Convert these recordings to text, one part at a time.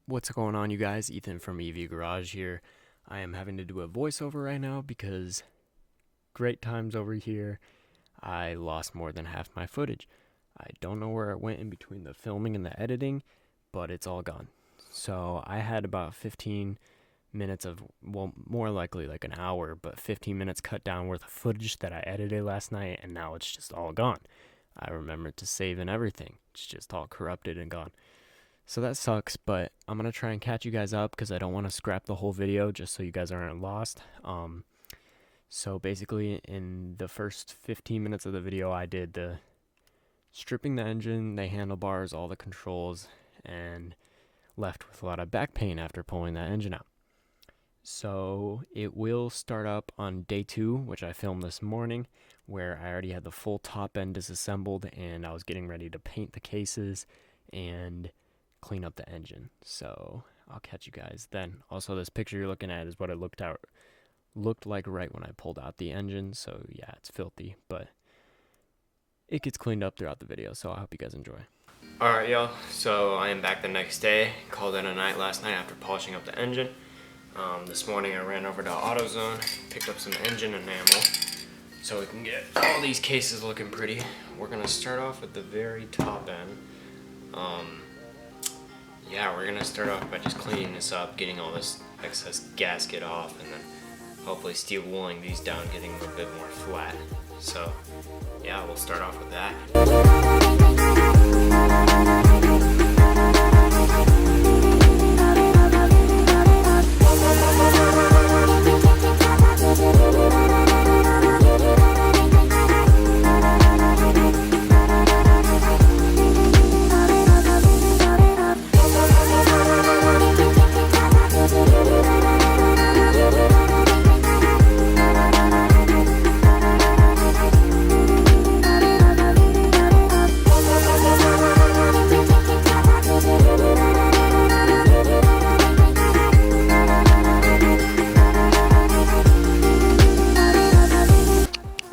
What's going on, you guys? Ethan from EV Garage here. I am having to do a voiceover right now because great times over here. I lost more than half my footage. I don't know where it went in between the filming and the editing, but it's all gone. So I had about 15 minutes of, well, more likely like an hour, but 15 minutes cut down worth of footage that I edited last night, and now it's just all gone. I remembered to save and everything. It's just all corrupted and gone. So that sucks, but I'm going to try and catch you guys up because I don't want to scrap the whole video just so you guys aren't lost. So basically in the first 15 minutes of the video, I did the stripping the engine, the handlebars, all the controls, and left with a lot of back pain after pulling that engine out. So it will start up on day 2, which I filmed this morning, where I already had the full top end disassembled and I was getting ready to paint the cases and clean up the engine. So I'll catch you guys then. Also, this picture you're looking at is what it looked like right when I pulled out the engine. So yeah, it's filthy, but it gets cleaned up throughout the video, so I hope you guys enjoy. Alright, y'all, so I am back the next day. Called it a night last night after polishing up the engine. This morning I ran over to AutoZone, picked up some engine enamel so we can get all these cases looking pretty. We're gonna start off at the very top end. Yeah, we're gonna start off by just cleaning this up, getting all this excess gasket off, and then hopefully steel wooling these down, getting them a bit more flat. So yeah, we'll start off with that.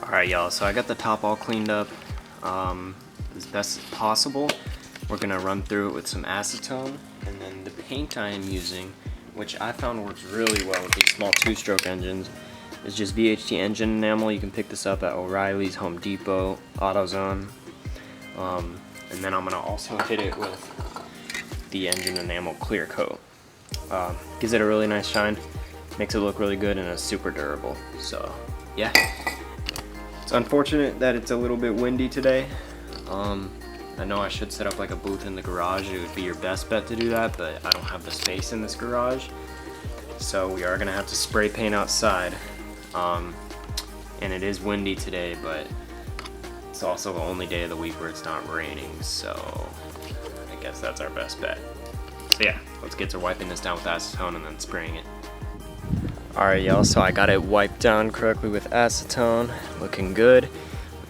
Alright, y'all, so I got the top all cleaned up as best as possible. We're going to run through it with some acetone, and then the paint I am using, which I found works really well with these small 2-stroke engines, is just VHT engine enamel. You can pick this up at O'Reilly's, Home Depot, AutoZone. And then I'm going to also hit it with the engine enamel clear coat. Gives it a really nice shine, makes it look really good, and it's super durable. So yeah. It's unfortunate that it's a little bit windy today. I know I should set up like a booth in the garage. It would be your best bet to do that, but I don't have the space in this garage. So we are gonna have to spray paint outside. And it is windy today, but it's also the only day of the week where it's not raining, so I guess that's our best bet. So yeah, let's get to wiping this down with acetone and then spraying it. Alright, y'all, so I got it wiped down correctly with acetone, looking good.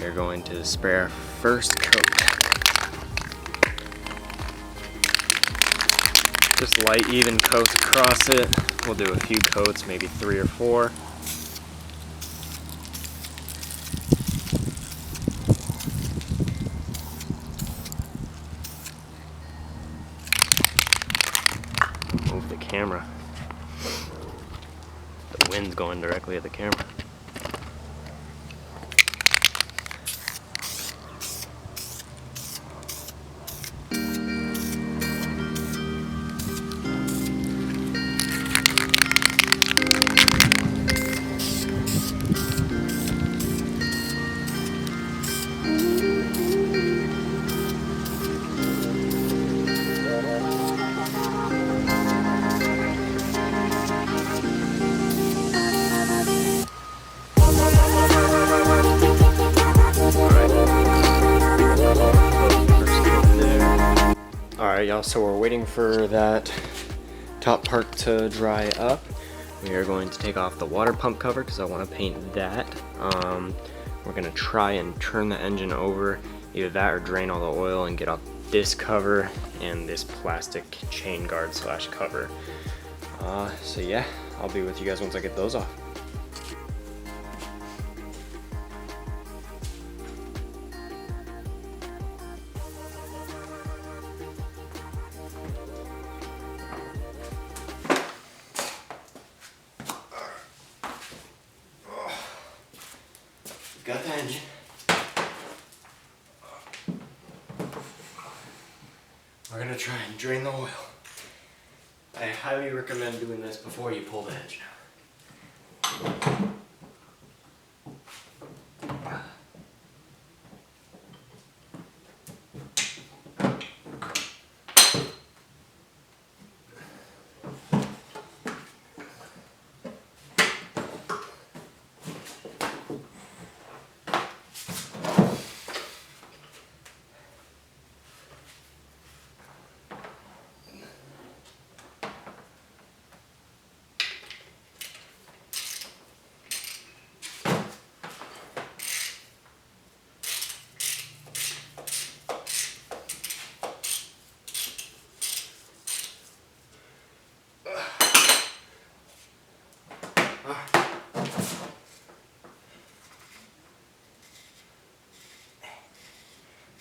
We're going to spray our first coat. Just light, even coats across it. We'll do a few coats, maybe 3 or 4. Move the camera. The wind's going directly at the camera. Alright, y'all, so we're waiting for that top part to dry up. We are going to take off the water pump cover because I want to paint that. We're going to try and turn the engine over, either that or drain all the oil and get off this cover and this plastic chain guard slash cover. So yeah, I'll be with you guys once I get those off. got the engine. We're gonna try and drain the oil. I highly recommend doing this before you pull the engine out.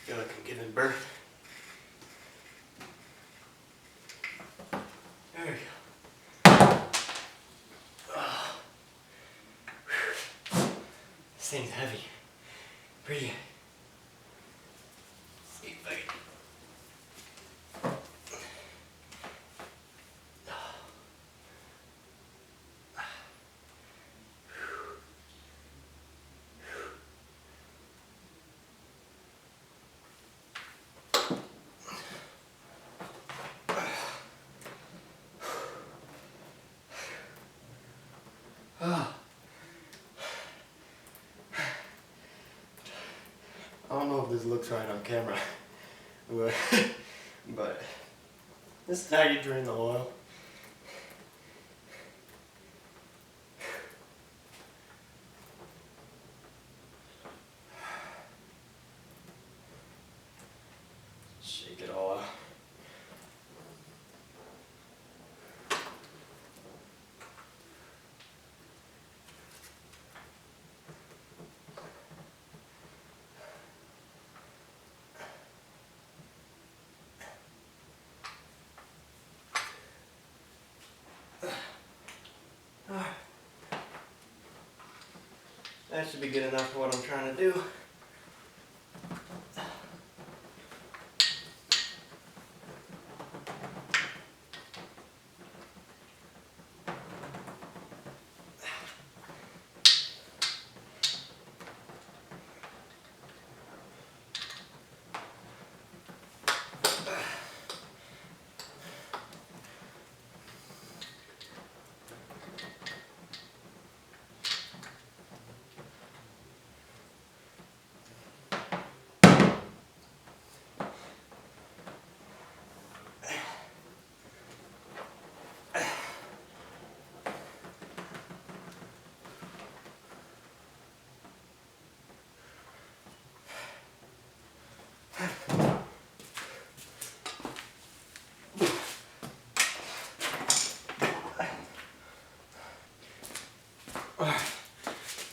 I feel like I'm giving birth. There we go. Oh. This thing's heavy. Pretty heavy. See if I can. Oh. I don't know if this looks right on camera, but this is how you drain the oil. Shake it all out. That should be good enough for what I'm trying to do.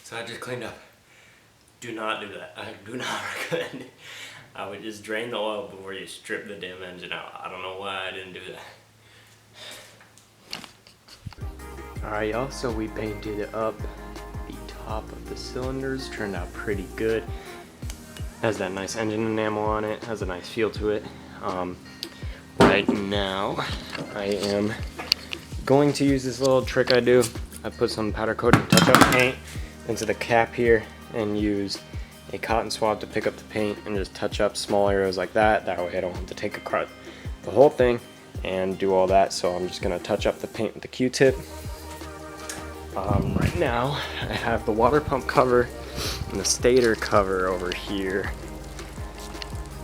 So I just cleaned up. Do not do that. I do not recommend it. I would just drain the oil before you strip the damn engine out. I don't know why I didn't do that. Alright y'all, so we painted up the top of the cylinders. Turned out pretty good. Has that nice engine enamel on it. Has a nice feel to it. Right now, I am going to use this little trick I do. I put some powder coated touch-up paint into the cap here and use a cotton swab to pick up the paint and just touch up small areas like that. That way I don't have to take apart the whole thing and do all that. So I'm just gonna touch up the paint with the Q-tip. Right now I have the water pump cover and the stator cover over here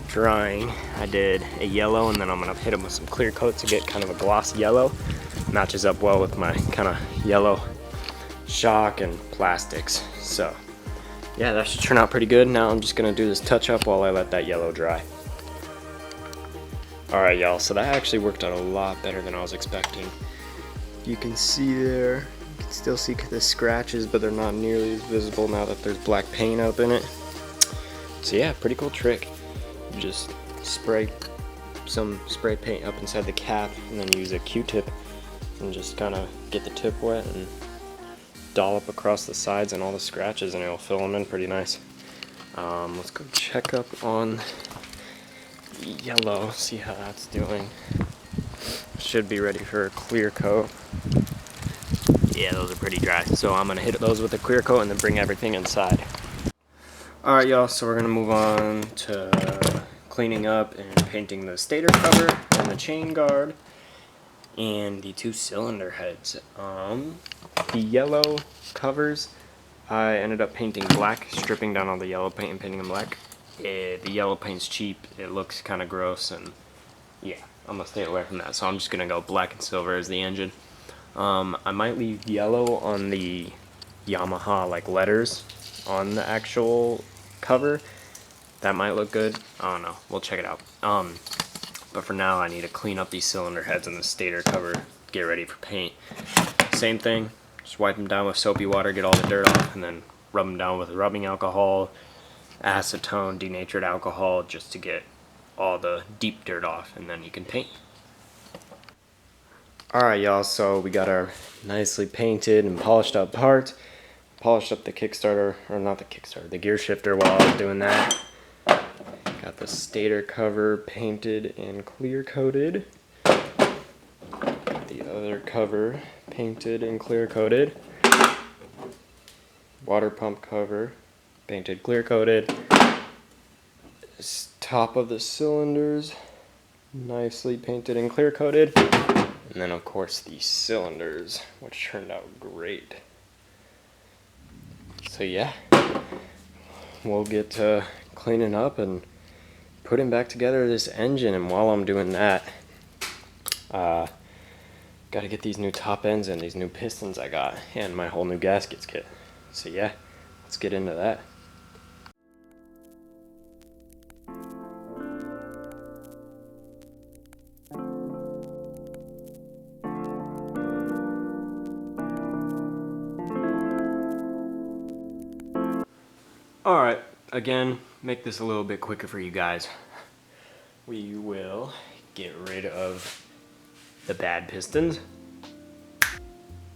drying. I did a yellow and then I'm gonna hit them with some clear coat to get kind of a gloss yellow. Matches up well with my kind of yellow shock and plastics. So yeah, that should turn out pretty good. Now I'm just gonna do this touch up while I let that yellow dry. Alright y'all, so that actually worked out a lot better than I was expecting. You can see there, you can still see the scratches, but they're not nearly as visible now that there's black paint up in it. So yeah, pretty cool trick. You just spray some spray paint up inside the cap and then use a Q-tip and just kind of get the tip wet and dollop across the sides and all the scratches, and it'll fill them in pretty nice. Let's go check up on yellow, see how that's doing. Should be ready for a clear coat. Yeah, those are pretty dry, so I'm gonna hit those with a clear coat and then bring everything inside. Alright y'all, so we're gonna move on to cleaning up and painting the stator cover and the chain guard and the two cylinder heads. The yellow covers, I ended up painting black, stripping down all the yellow paint and painting them black. The yellow paint's cheap, it looks kind of gross, and yeah, I'm gonna stay away from that, so I'm just gonna go black and silver as the engine. I might leave yellow on the Yamaha like letters on the actual cover. That might look good. I don't know, we'll check it out. But for now I need to clean up these cylinder heads and the stator cover, get ready for paint. Same thing, just wipe them down with soapy water, get all the dirt off, and then rub them down with rubbing alcohol, acetone, denatured alcohol, just to get all the deep dirt off, and then you can paint. Alright y'all, so we got our nicely painted and polished up parts. Polished up the Kickstarter, or not the Kickstarter, the gear shifter while I was doing that. Got the stator cover painted and clear coated. The other cover painted and clear coated. Water pump cover painted clear coated. Top of the cylinders nicely painted and clear coated. And then of course the cylinders, which turned out great. So yeah, we'll get to cleaning up and putting back together this engine, and while I'm doing that, gotta get these new top ends and these new pistons I got, and my whole new gaskets kit. So yeah, let's get into that. Alright, again, make this a little bit quicker for you guys. We will get rid of the bad pistons.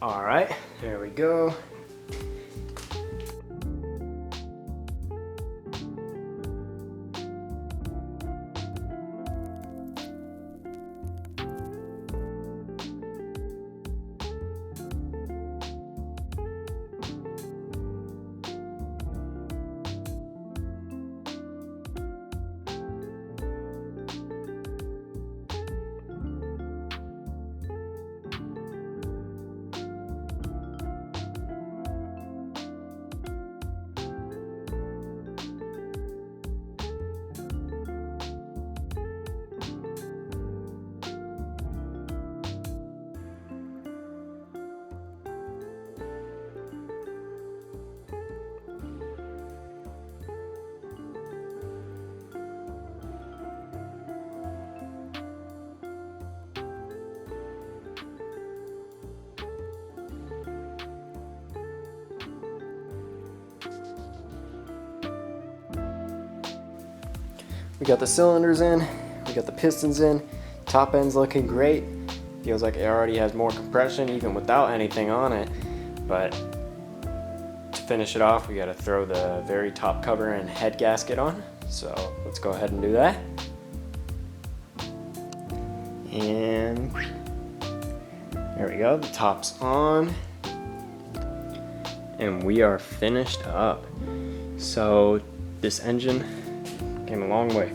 Alright, there we go. We got the cylinders in, we got the pistons in, top end's looking great. Feels like it already has more compression even without anything on it. But to finish it off, we gotta throw the very top cover and head gasket on. So let's go ahead and do that. And there we go, the top's on. And we are finished up. So this engine came a long way.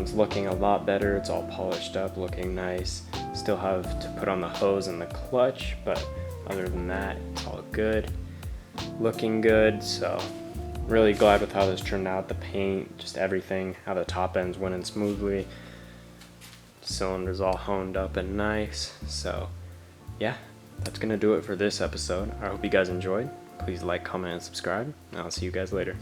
It's looking a lot better. It's all polished up, looking nice. Still have to put on the hose and the clutch, but other than that, it's all good. Looking good, so really glad with how this turned out. The paint, just everything, how the top end's went in smoothly. Cylinders all honed up and nice. So yeah, that's gonna do it for this episode. I hope you guys enjoyed. Please like, comment, and subscribe, and I'll see you guys later.